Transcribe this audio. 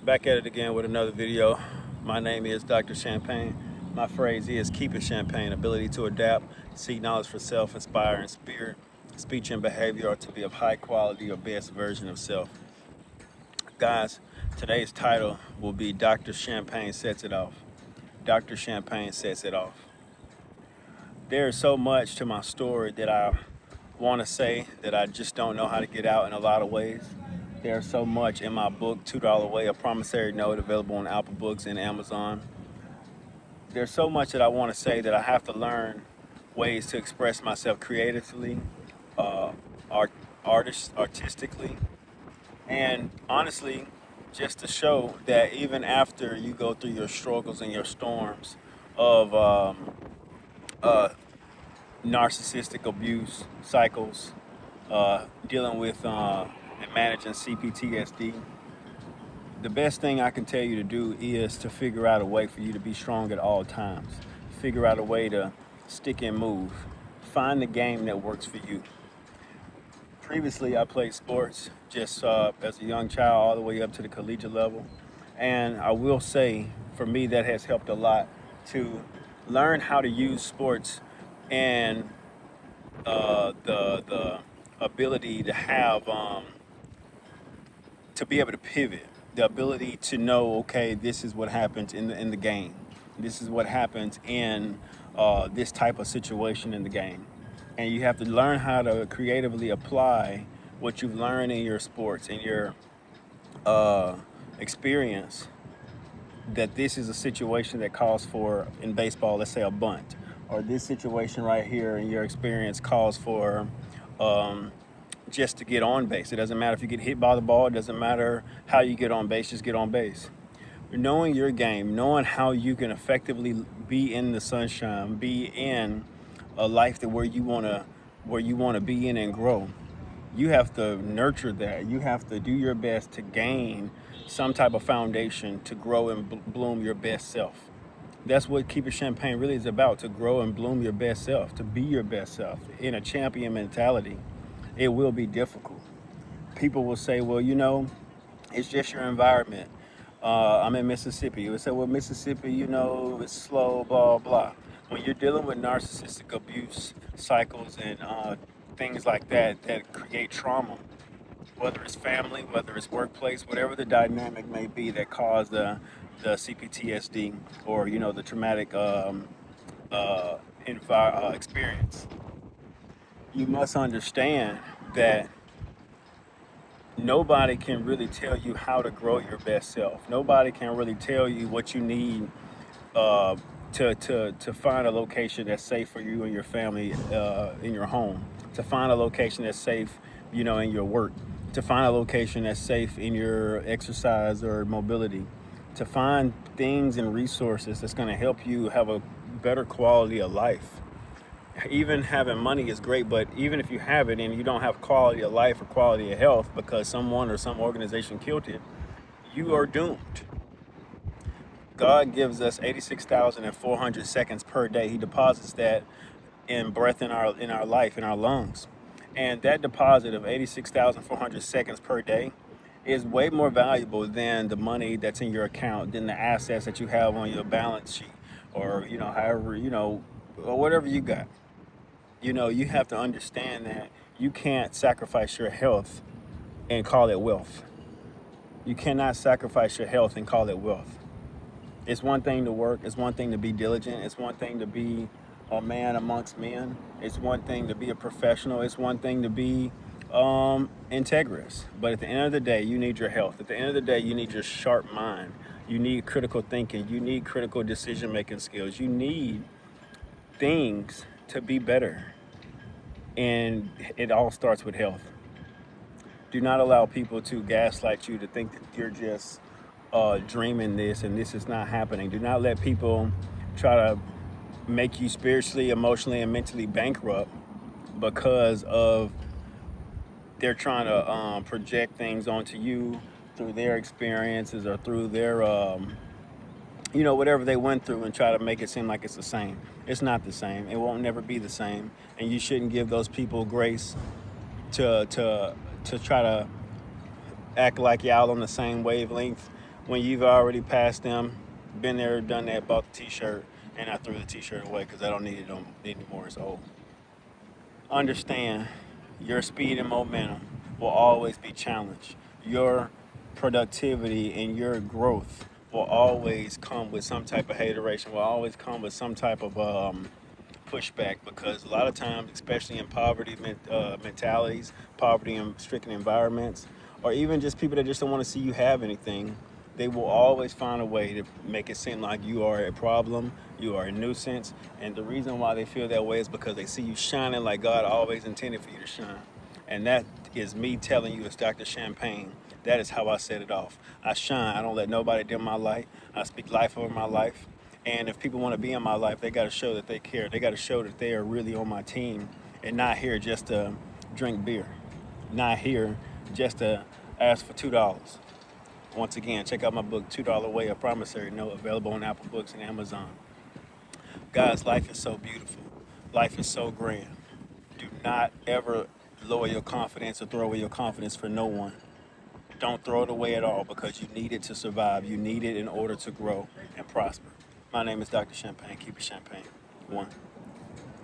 Back at it again with another video. My name is Dr. Champagne. My phrase is keep it champagne. Ability to adapt, seek knowledge for self, inspire in spirit, speech and behavior are to be of high quality or best version of self. Guys, today's title will be Dr. Champagne Sets It Off. Dr. Champagne Sets It Off. There is so much to my story that I want to say that I just don't know how to get out in a lot of ways. There's so much in my book, $2 Way, a promissory note, available on Apple Books and Amazon. There's so much that I want to say that I have to learn ways to express myself creatively, uh, artistically, and honestly, just to show that even after you go through your struggles and your storms of uh, narcissistic abuse cycles, dealing with and managing CPTSD, the best thing I can tell you to do is to figure out a way for you to be strong at all times. Figure out a way to stick and move. Find the game that works for you. Previously, I played sports just as a young child all the way up to the collegiate level. And I will say, for me, that has helped a lot to learn how to use sports and the ability to have to be able to pivot, the ability to know, okay, this is what happens in the game. This is what happens in this type of situation in the game. And you have to learn how to creatively apply what you've learned in your sports, in your uh, experience, that this is a situation that calls for, in baseball, let's say a bunt, or this situation right here in your experience calls for um, just to get on base. It doesn't matter if you get hit by the ball. It doesn't matter how you get on base. Just get on base. Knowing your game, knowing how you can effectively be in the sunshine, be in a life that where you want to be in and grow. You have to nurture that. You have to do your best to gain some type of foundation to grow and bloom your best self. That's what Keep It Champagne really is about, to grow and bloom your best self, to be your best self in a champion mentality. It will be difficult. People will say, well, it's just your environment. I'm in Mississippi. You would say, well, Mississippi, it's slow, blah, blah. When you're dealing with narcissistic abuse cycles and things like that that create trauma, whether it's family, whether it's workplace, whatever the dynamic may be that caused the CPTSD or, the traumatic experience, you must understand that nobody can really tell you how to grow your best self. Nobody can really tell you what you need uh, to find a location that's safe for you and your family in your home. To find a location that's safe, in your work. To find a location that's safe in your exercise or mobility. To find things and resources that's going to help you have a better quality of life. Even having money is great, but even if you have it and you don't have quality of life or quality of health because someone or some organization killed it, you are doomed. God gives us 86,400 seconds per day. He deposits that in breath in our life, in our lungs. And that deposit of 86,400 seconds per day is way more valuable than the money that's in your account, than the assets that you have on your balance sheet, or however, or whatever you got. You have to understand that you can't sacrifice your health and call it wealth. You cannot sacrifice your health and call it wealth. It's one thing to work. It's one thing to be diligent. It's one thing to be a man amongst men. It's one thing to be a professional. It's one thing to be integrous. But at the end of the day, you need your health. At the end of the day, you need your sharp mind. You need critical thinking. You need critical decision-making skills. You need things to be better. And it all starts with health. Do not allow people to gaslight you to think that you're just dreaming this and this is not happening. Do not let people try to make you spiritually, emotionally, and mentally bankrupt because of they're trying to project things onto you through their experiences or through their whatever they went through, and try to make it seem like it's the same. It's not the same. It won't never be the same. And you shouldn't give those people grace to try to act like y'all on the same wavelength when you've already passed them, been there, done that, bought the t-shirt, and I threw the t-shirt away because I don't need it anymore. It's old. Understand your speed and momentum will always be challenged. Your productivity and your growth will always come with some type of hateration, will always come with some type of pushback, because a lot of times, especially in poverty mentalities, poverty and stricken environments, or even just people that just don't want to see you have anything, they will always find a way to make it seem like you are a problem, you are a nuisance. And the reason why they feel that way is because they see you shining like God always intended for you to shine. And that is me telling you, it's Dr. Champagne. That is how I set it off. I shine. I don't let nobody dim my light. I speak life over my life. And if people want to be in my life, they got to show that they care. They got to show that they are really on my team and not here just to drink beer, not here just to ask for $2. Once again, check out my book, $2 Way, a promissory note, available on Apple Books and Amazon. Guys, life is so beautiful. Life is so grand. Do not ever lower your confidence or throw away your confidence for no one. Don't throw it away at all, because you need it to survive. You need it in order to grow and prosper. My name is Dr. Champagne. Keep it champagne. One.